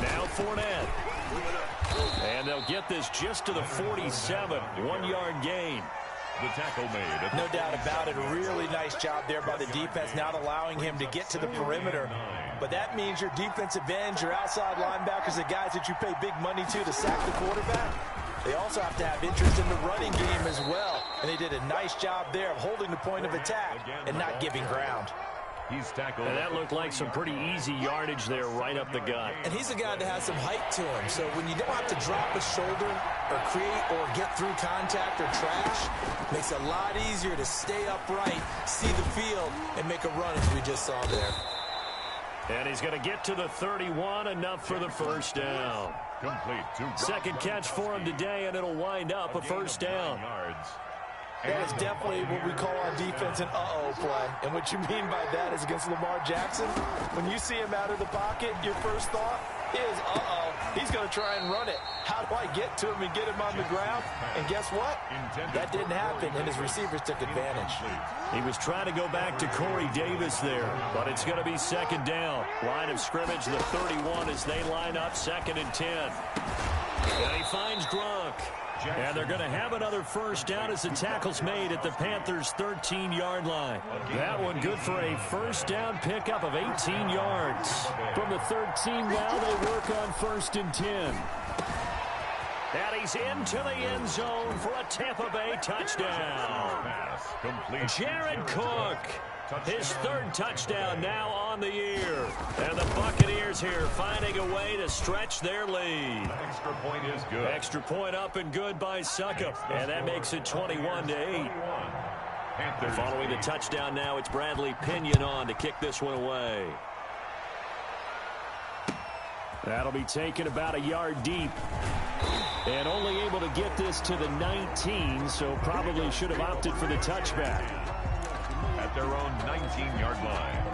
Now Fournette. And they'll get this just to the 47. 1-yard gain. The tackle made. No doubt about it. A really nice job there by the defense, not allowing him to get to the perimeter. But that means your defensive ends, your outside linebackers, the guys that you pay big money to sack the quarterback, they also have to have interest in the running game as well. And they did a nice job there of holding the point of attack and not giving ground. He's tackled. And that looked like some pretty easy yardage there right up the gut. And he's a guy that has some height to him. So when you don't have to drop a shoulder or create or get through contact or trash, it makes it a lot easier to stay upright, see the field, and make a run as we just saw there. And he's going to get to the 31, enough for the first down. Complete. Second catch for him today, and it'll wind up a first down. That is definitely what we call on defense an uh-oh play. And what you mean by that is against Lamar Jackson, when you see him out of the pocket, your first thought is, uh-oh, he's going to try and run it. How do I get to him and get him on the ground? And guess what? That didn't happen, and his receivers took advantage. He was trying to go back to Corey Davis there, but it's going to be second down. Line of scrimmage, the 31 as they line up, 2nd and 10. And he finds Gronk. And they're going to have another first down as the tackle's made at the Panthers' 13-yard line. That one good for a first down pickup of 18 yards. From the 13 now, they work on 1st and 10. And he's into the end zone for a Tampa Bay touchdown. Jared Cook, his 3rd touchdown now on the year. And the Buccaneers here finding a way to stretch their lead. Extra point is good. Extra point up and good by Succop. And that makes it 21-8. Following the touchdown now, it's Bradley Pinion on to kick this one away. That'll be taken about a yard deep. And only able to get this to the 19, so probably should have opted for the touchback. At their own 19-yard line.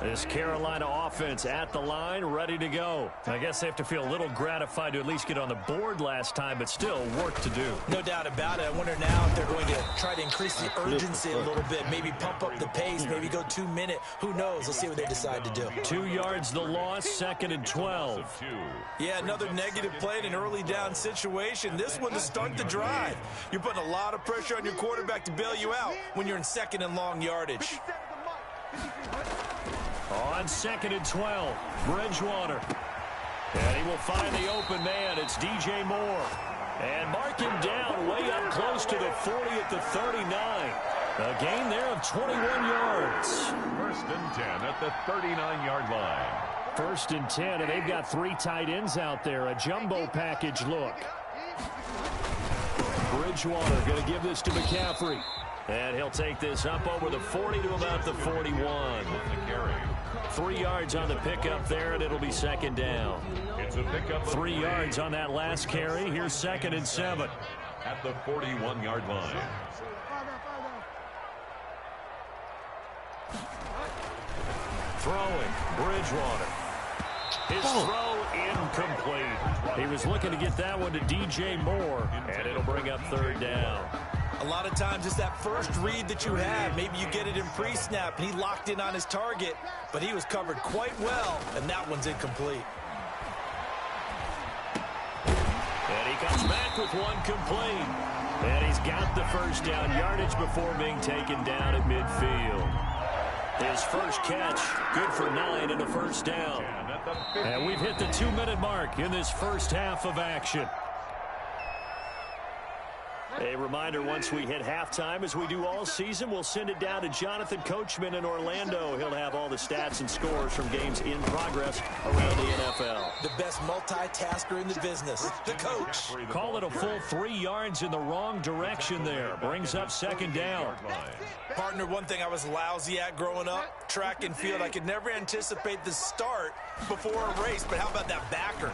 This Carolina offense at the line, ready to go. I guess they have to feel a little gratified to at least get on the board last time, but still work to do. No doubt about it. I wonder now if they're going to try to increase the urgency a little bit, maybe pump up the pace, maybe go 2-minute. Who knows? Let's see what they decide to do. 2 yards the loss, 2nd and 12. Yeah, another negative play in an early down situation. This one to start the drive. You're putting a lot of pressure on your quarterback to bail you out when you're in 2nd and long yardage. On 2nd and 12, Bridgewater. And he will find the open man. It's DJ Moore. And mark him down way up close to the 40 at the 39. A gain there of 21 yards. 1st and 10 at the 39-yard line. 1st and 10, and they've got 3 tight ends out there. A jumbo package look. Bridgewater going to give this to McCaffrey. And he'll take this up over the 40 to about the 41. 3 yards on the pickup there, and it'll be 2nd down. It's a pickup. 3 yards on that last carry. Here's 2nd and 7. At the 41-yard line. Throwing, Bridgewater. His throw incomplete. He was looking to get that one to DJ Moore, and it'll bring up 3rd down. A lot of times it's that first read that you have. Maybe you get it in pre-snap, and he locked in on his target, but he was covered quite well, and that one's incomplete. And he comes back with one complete. And he's got the first down yardage before being taken down at midfield. His first catch, good for 9 and a first down. And we've hit the 2-minute mark in this first half of action. A reminder, once we hit halftime, as we do all season, we'll send it down to Jonathan Coachman in Orlando. He'll have all the stats and scores from games in progress around the NFL. The best multitasker in the business, the coach. Call it a full 3 yards in the wrong direction there. Brings up 2nd down. Partner, one thing I was lousy at growing up, track and field. I could never anticipate the start before a race, but how about that backer?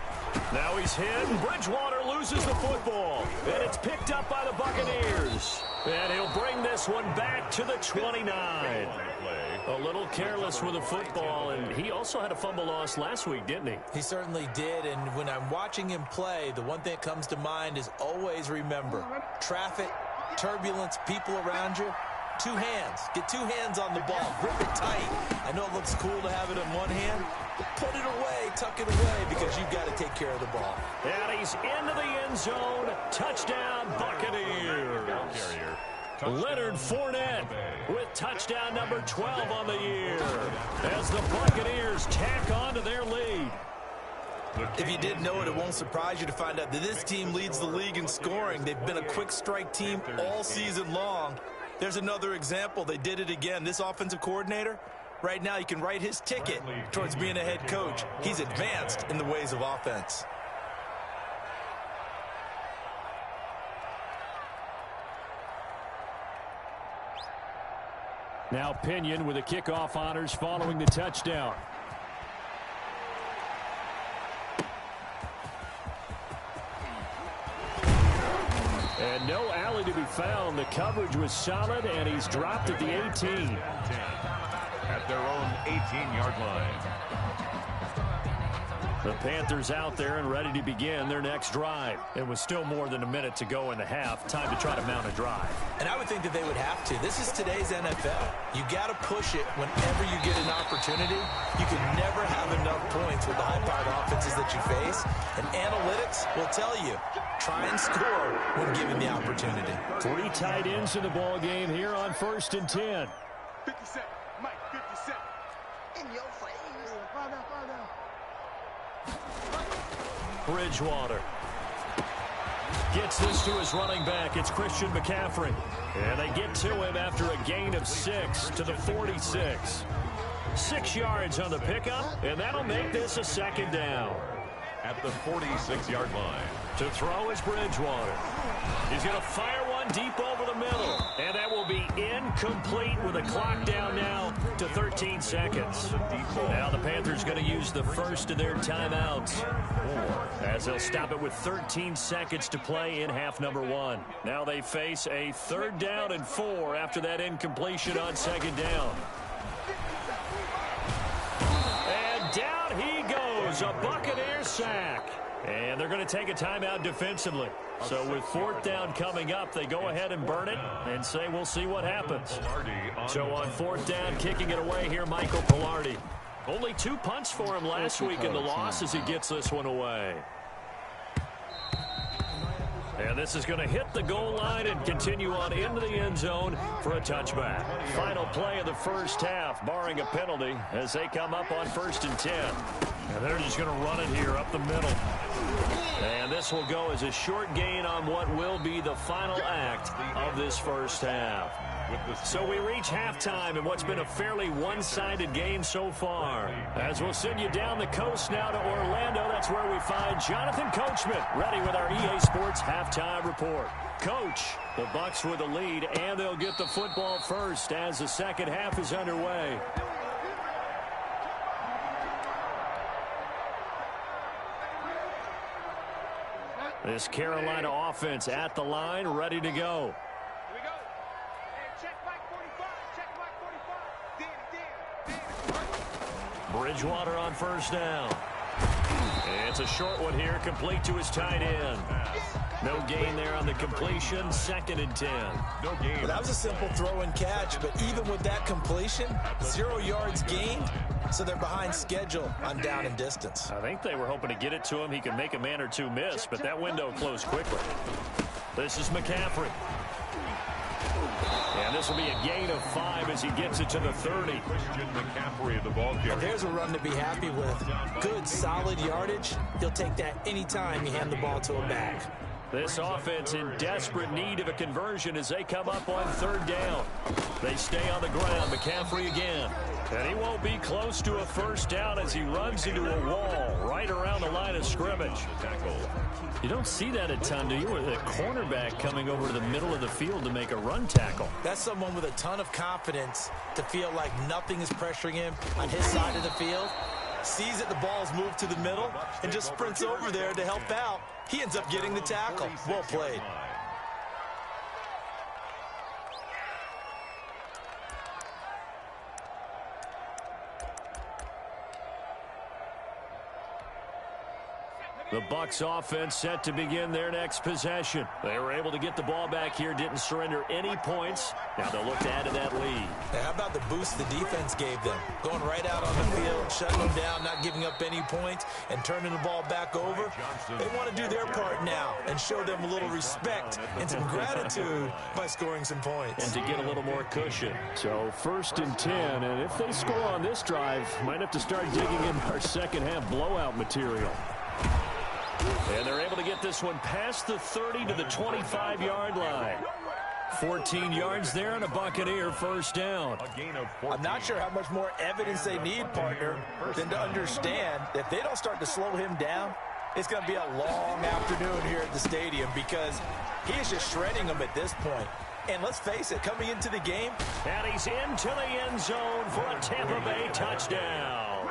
Now he's hit, and Bridgewater loses the football. And it's picked up by the Buccaneers. And he'll bring this one back to the 29. A little careless with the football, and he also had a fumble loss last week, didn't he? He certainly did, and when I'm watching him play, the one thing that comes to mind is always remember, traffic, turbulence, people around you, two hands. Get two hands on the ball. Grip it tight. I know it looks cool to have it in one hand, but put it away, tuck it away, because you've got to take care of the ball. And he's into the end zone. Touchdown, Buccaneers. Leonard Fournette with touchdown number 12 on the year as the Buccaneers tack on to their lead. If you didn't know it, it won't surprise you to find out that this team leads the league in scoring. They've been a quick strike team all season long. There's another example. They did it again. This offensive coordinator, right now you can write his ticket towards being a head coach. He's advanced in the ways of offense. Now Pinion with the kickoff honors following the touchdown. And no alley to be found. The coverage was solid, and he's dropped at the 18. At their own 18-yard line. The Panthers out there and ready to begin their next drive. It was still more than a minute to go in the half. Time to try to mount a drive. And I would think that they would have to. This is today's NFL. You got to push it whenever you get an opportunity. You can never have enough points with the high-powered offenses that you face. And analytics will tell you, try and score when given the opportunity. 3 tight ends in the ball game here on 1st and 10. 57, Mike, 57. In your face. Bridgewater gets this to his running back. It's Christian McCaffrey. And they get to him after a gain of 6 to the 46. 6 yards on the pickup, and that'll make this a 2nd down. At the 46-yard line. To throw is Bridgewater. He's going to fire one deep over the middle. And that will be incomplete with the clock down now to 13 seconds. Now the Panthers going to use the first of their timeouts, as they'll stop it with 13 seconds to play in half number 1. Now they face a 3rd down and 4 after that incompletion on 2nd down. And down he goes, a Buccaneer sack. And they're going to take a timeout defensively. So with 4th down coming up, they go ahead and burn it and say we'll see what happens. So on 4th down, kicking it away here, Michael Pilardi. Only 2 punts for him last week in the loss as he gets this one away. And this is going to hit the goal line and continue on into the end zone for a touchback. Final play of the first half, barring a penalty, as they come up on 1st and 10. And they're just going to run it here up the middle. And this will go as a short gain on what will be the final act of this first half. So we reach halftime in what's been a fairly one-sided game so far. As we'll send you down the coast now to Orlando, that's where we find Jonathan Coachman ready with our EA Sports halftime report. Coach, the Bucs with the lead, and they'll get the football first as the second half is underway. This Carolina offense at the line, ready to go. Bridgewater on 1st down. It's a short one here, complete to his tight end. No gain there on the completion, 2nd and 10. No gain. Well, that was a simple throw and catch, but even with that completion, 0 yards gained, so they're behind schedule on down and distance. I think they were hoping to get it to him. He could make a man or two miss, but that window closed quickly. This is McCaffrey. And this will be a gain of 5 as he gets it to the 30. Christian McCaffrey of the ball carrier. There's a run to be happy with. Good, solid yardage. He'll take that anytime you hand the ball to him back. This offense in desperate need of a conversion as they come up on 3rd down. They stay on the ground. McCaffrey again. And he won't be close to a 1st down as he runs into a wall right around the line of scrimmage. You don't see that a ton, do you? With a cornerback coming over to the middle of the field to make a run tackle. That's someone with a ton of confidence to feel like nothing is pressuring him on his side of the field. Sees that the ball's moved to the middle and just sprints over there to help out. He ends up getting the tackle. Well played. The Bucs offense set to begin their next possession. They were able to get the ball back here, didn't surrender any points. Now they'll look to add to that lead. Now, how about the boost the defense gave them? Going right out on the field, shutting them down, not giving up any points, and turning the ball back over. They want to do their part now and show them a little respect and some gratitude by scoring some points. And to get a little more cushion. So 1st and 10, and if they score on this drive, might have to start digging in our second half blowout material. And they're able to get this one past the 30 to the 25-yard line. 14 yards there and a Buccaneer first down. I'm not sure how much more evidence they need, partner, than to understand that if they don't start to slow him down, it's going to be a long afternoon here at the stadium because he is just shredding them at this point. And let's face it, coming into the game. And he's into the end zone for a Tampa Bay touchdown.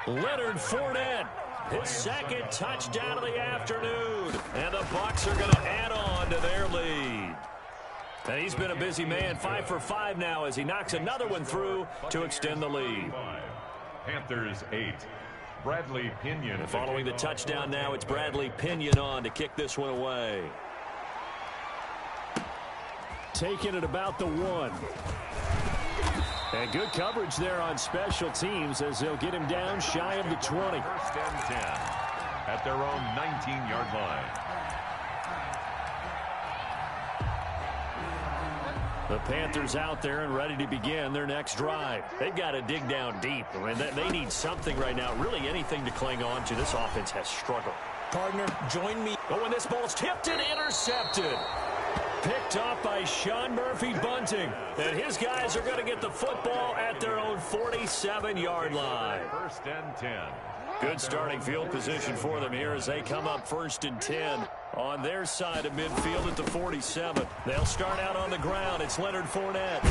Leonard Fournette. His second touchdown of the afternoon. And the Bucs are going to add on to their lead. And he's been a busy man, 5 for 5 now as he knocks another one through to extend the lead. Panthers 8. Bradley Pinion. And following the touchdown now, it's Bradley Pinion on to kick this one away. Taking it about the 1. And good coverage there on special teams as they'll get him down shy of the 20. 1st and 10 at their own 19-yard line. The Panthers out there and ready to begin their next drive. They've got to dig down deep. I mean, they need something right now, really anything to cling on to. This offense has struggled. Partner, join me. Oh, and this ball's tipped and intercepted. Picked up by Sean Murphy-Bunting. And his guys are going to get the football at their own 47-yard line. 1st and 10. Good starting field position for them here as they come up 1st and 10 on their side of midfield at the 47. They'll start out on the ground. It's Leonard Fournette.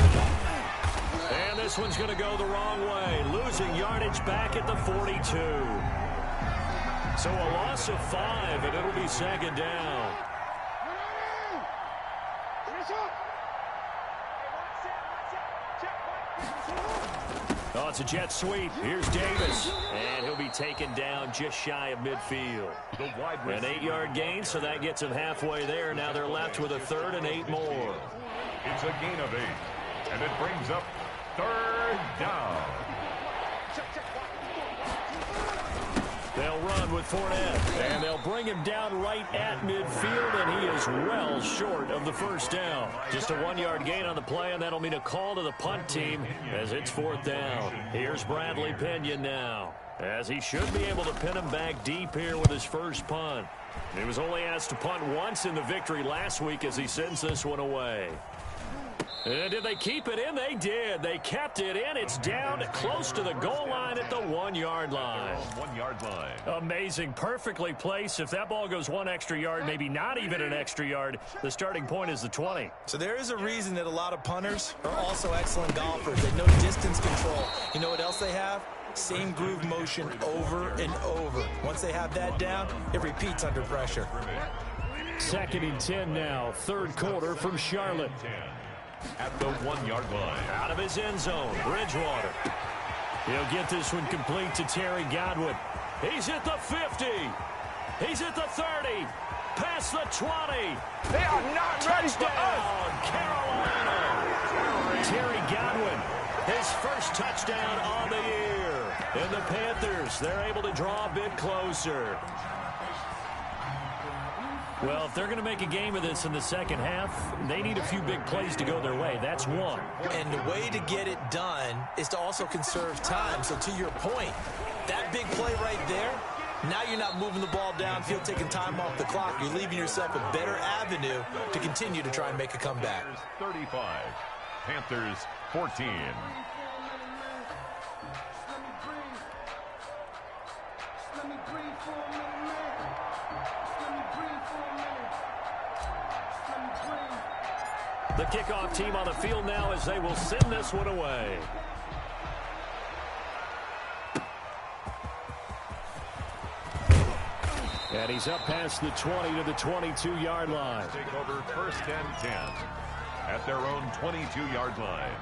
And this one's going to go the wrong way. Losing yardage back at the 42. So a loss of 5, and it'll be 2nd down. Oh, it's a jet sweep. Here's Davis. And he'll be taken down just shy of midfield. An 8-yard gain, so that gets him halfway there. Now they're left with a 3rd and 8 more. It's a gain of 8. And it brings up 3rd down. They'll run with Fournette, and they'll bring him down right at midfield, and he is well short of the 1st down. Just a 1-yard gain on the play, and that'll mean a call to the punt team as it's 4th down. Here's Bradley Pinion now, as he should be able to pin him back deep here with his first punt. He was only asked to punt once in the victory last week as he sends this one away. And did they keep it in? They did. They kept it in. It's down close to the goal line at the 1-yard line. 1-yard line. Amazing. Perfectly placed. If that ball goes 1 extra yard, maybe not even an extra yard, the starting point is the 20. So there is a reason that a lot of punters are also excellent golfers. They know distance control. You know what else they have? Same groove motion over and over. Once they have that down, it repeats under pressure. 2nd and 10 now. 3rd quarter from Charlotte. At the 1-yard line. Out of his end zone, Bridgewater. He'll get this one complete to Terry Godwin. He's at the 50. He's at the 30. Past the 20. They are not ready for us. Carolina. Terry Godwin, his first touchdown on the year. And the Panthers, they're able to draw a bit closer. Well, if they're going to make a game of this in the second half, they need a few big plays to go their way. That's one. And the way to get it done is to also conserve time. So to your point, that big play right there, now you're not moving the ball downfield, taking time off the clock. You're leaving yourself a better avenue to continue to try and make a comeback. 35. Panthers 14. The kickoff team on the field now as they will send this one away. And he's up past the 20 to the 22-yard line. Take over 1st and 10 at their own 22-yard line.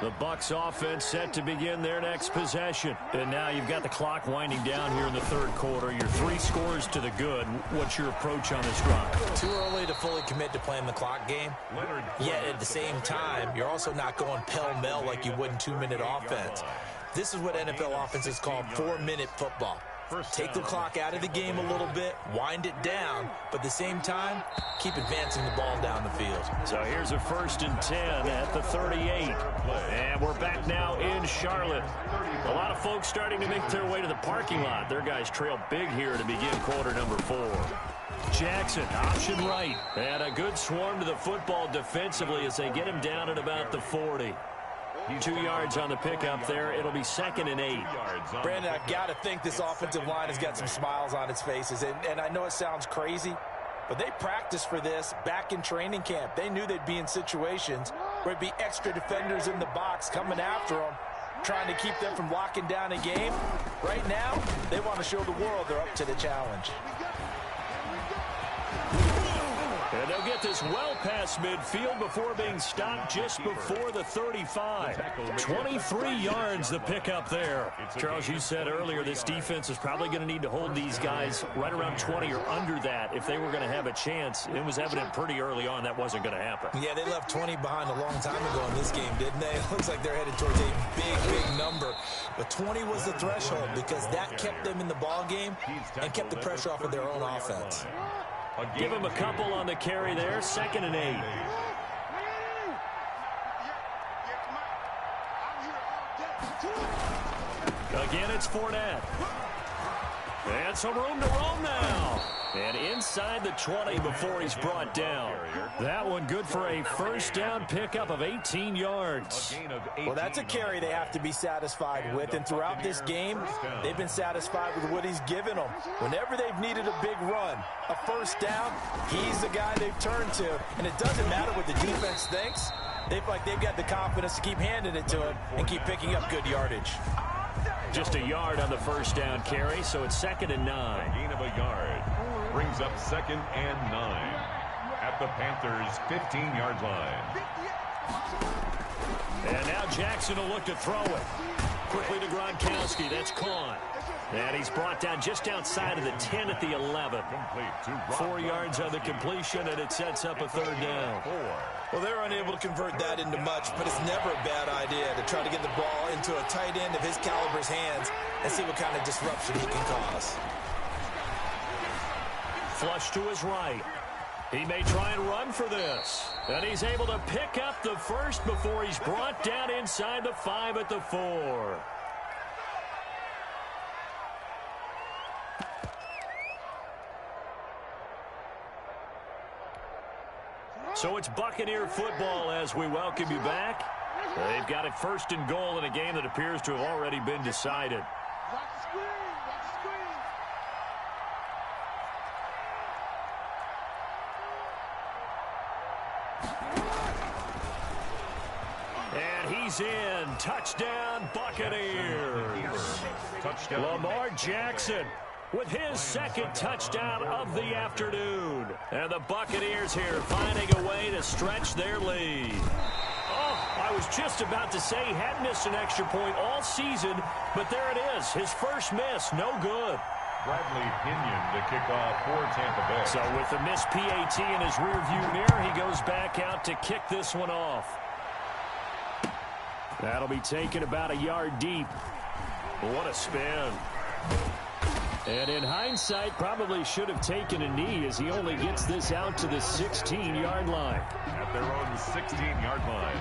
The Bucs offense set to begin their next possession. And now you've got the clock winding down here in the third quarter. You're 3 scores to the good. What's your approach on this drive? Too early to fully commit to playing the clock game. Yet at the same time, you're also not going pell-mell like you would in 2-minute offense. This is what NFL offenses call 4-minute football. Take the clock out of the game a little bit, wind it down, but at the same time, keep advancing the ball down the field. So here's a 1st and 10 at the 38. And we're back now in Charlotte. A lot of folks starting to make their way to the parking lot. Their guys trail big here to begin quarter number 4. Jackson, option right. And a good swarm to the football defensively as they get him down at about the 40. 2 yards on the pickup there. It'll be 2nd and 8. Brandon, I've got to think this offensive line has got some smiles on its faces. And I know it sounds crazy, but they practiced for this back in training camp. They knew they'd be in situations where it'd be extra defenders in the box coming after them, trying to keep them from locking down a game. Right now, they want to show the world they're up to the challenge. And they'll get this well past midfield before being stopped just before the 35. 23 yards the pickup there. Charles, you said earlier this defense is probably going to need to hold these guys right around 20 or under that if they were going to have a chance. It was evident pretty early on that wasn't going to happen. Yeah, they left 20 behind a long time ago in this game, didn't they? It looks like they're headed towards a big number. But 20 was the threshold because that kept them in the ball game and kept the pressure off of their own offense. Give him a couple on the carry there. 2nd and 8. Again, it's Fournette. And some room to roam now. And inside the 20 before he's brought down. That one good for a 1st down pickup of 18 yards. Well, that's a carry they have to be satisfied with. And throughout this game, they've been satisfied with what he's given them. Whenever they've needed a big run, a 1st down, he's the guy they've turned to. And it doesn't matter what the defense thinks. They feel like they've got the confidence to keep handing it to him and keep picking up good yardage. Just a yard on the 1st down carry, so it's 2nd and 9. Gain of a yard brings up 2nd and 9 at the Panthers' 15-yard line. And now Jackson will look to throw it. Quickly to Gronkowski. That's caught. And he's brought down just outside of the 10 at the 11. 4 yards on the completion, and it sets up a 3rd down. Well, they're unable to convert that into much, but it's never a bad idea to try to get the ball into a tight end of his caliber's hands and see what kind of disruption he can cause. Flush to his right. He may try and run for this. And he's able to pick up the 1st before he's brought down inside the 5 at the 4. So it's Buccaneer football as we welcome you back. They've got it 1st and goal in a game that appears to have already been decided. And he's in. Touchdown, Buccaneers. Touchdown. Lamar Jackson with his 2nd touchdown of the afternoon. And the Buccaneers here finding a way to stretch their lead. Oh, I was just about to say he hadn't missed an extra point all season, but there it is. His first miss, no good. Bradley Pinion to kick off for Tampa Bay. So with the missed PAT in his rearview mirror, he goes back out to kick this one off. That'll be taken about a yard deep. What a spin. And in hindsight, probably should have taken a knee as he only gets this out to the 16-yard line. At their own 16-yard line.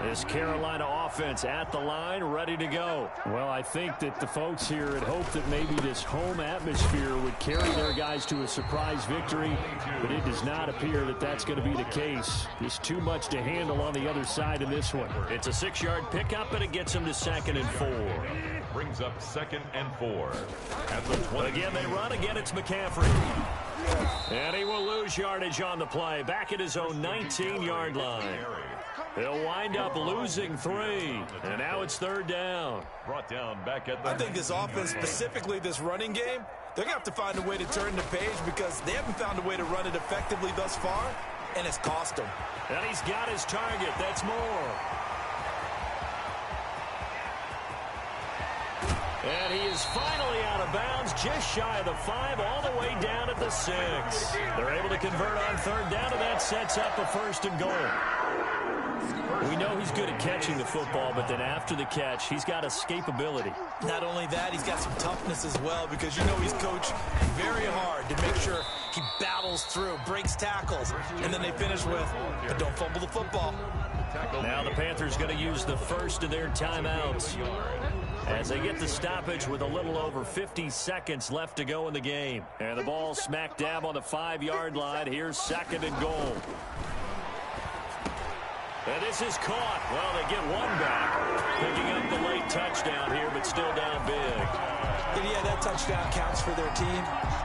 This Carolina offense at the line, ready to go. Well, I think that the folks here had hoped that maybe this home atmosphere would carry their guys to a surprise victory, but it does not appear that that's going to be the case. Just too much to handle on the other side of this one. It's a 6-yard pickup, and it gets them to 2nd and 4. Brings up 2nd and 4 at the 20. Again, they run. Again, it's McCaffrey. And he will lose yardage on the play. Back at his own 19-yard line. They'll wind up losing 3. And now it's 3rd down. Brought down back at the... I think this offense, specifically this running game, they're going to have to find a way to turn the page because they haven't found a way to run it effectively thus far. and it's cost him. And he's got his target. That's more. And he is finally out of bounds, just shy of the 5, all the way down at the 6. They're able to convert on third down, and that sets up a 1st and goal. We know he's good at catching the football, but then after the catch, he's got escapability. Not only that, he's got some toughness as well, because you know he's coached very hard to make sure he battles through, breaks tackles, and then they finish with, but don't fumble the football. Now the Panthers going to use the first of their timeouts as they get the stoppage with a little over 50 seconds left to go in the game. And the ball smack dab on the 5-yard line. Here's 2nd and goal. And this is caught. Well, they get one back, picking up the late touchdown here, but still down big. And yeah, that touchdown counts for their team,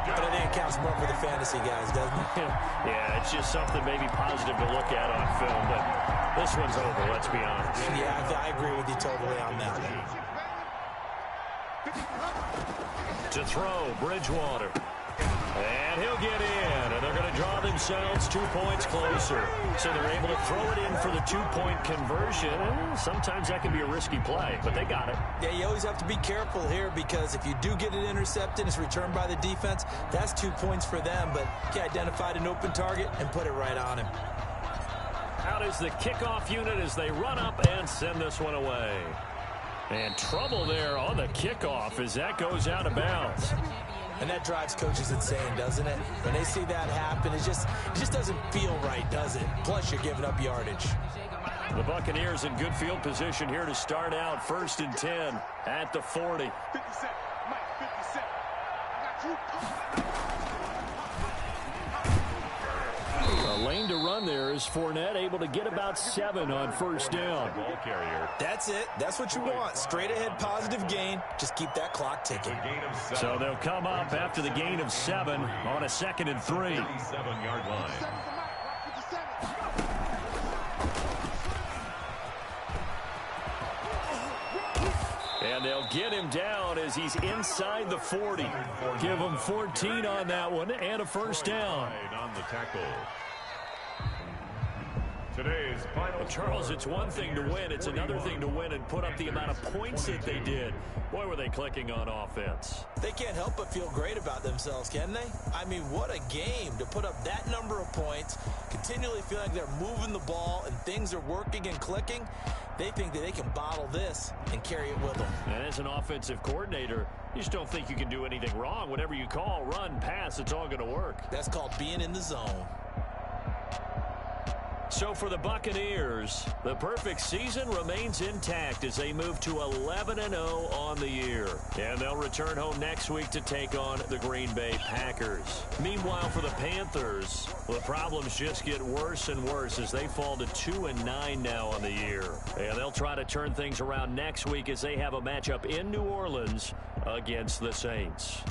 but I think it counts more for the fantasy guys, doesn't it? Yeah, it's just something maybe positive to look at on film, but this one's over, let's be honest. Yeah, I agree with you totally on that one. To throw, Bridgewater. And he'll get in, and they're going to draw themselves 2 points closer. So they're able to throw it in for the 2-point conversion. Sometimes that can be a risky play, but they got it. Yeah, you always have to be careful here, because if you do get it intercepted, it's returned by the defense, that's 2 points for them, but he identified an open target and put it right on him. Out is the kickoff unit as they run up and send this one away. And trouble there on the kickoff as that goes out of bounds. And that drives coaches insane, doesn't it? When they see that happen, it just doesn't feel right, does it? Plus, you're giving up yardage. The Buccaneers in good field position here to start out. 1st and 10 at the 40. 57. Mike, 57. I got you. A lane to run there is Fournette, able to get about 7 on 1st down. Ball carrier. That's it. That's what you want. Straight ahead positive gain. Just keep that clock ticking. So they'll come up after the gain of 7 on a 2nd and 3. 57-yard line. And they'll get him down as he's inside the 40. Give him 14 on that one and a 1st down. On the tackle. Today's final. Charles, it's one thing to win. It's another thing to win and put up the amount of points that they did. Boy, were they clicking on offense. They can't help but feel great about themselves, can they? I mean, what a game to put up that number of points, continually feel like they're moving the ball and things are working and clicking. They think that they can bottle this and carry it with them. And as an offensive coordinator, you just don't think you can do anything wrong. Whatever you call, run, pass, it's all going to work. That's called being in the zone. So for the Buccaneers, the perfect season remains intact as they move to 11-0 on the year. And they'll return home next week to take on the Green Bay Packers. Meanwhile, for the Panthers, the problems just get worse and worse as they fall to 2-9 now on the year. And they'll try to turn things around next week as they have a matchup in New Orleans against the Saints.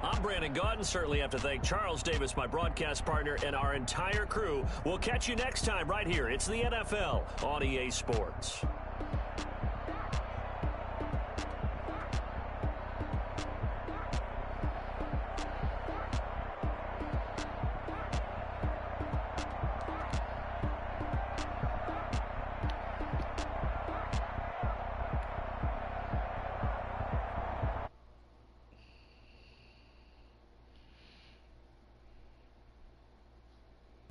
I'm Brandon Gaudin. Certainly have to thank Charles Davis, my broadcast partner, and our entire crew. We'll catch you next time right here. It's the NFL on EA Sports.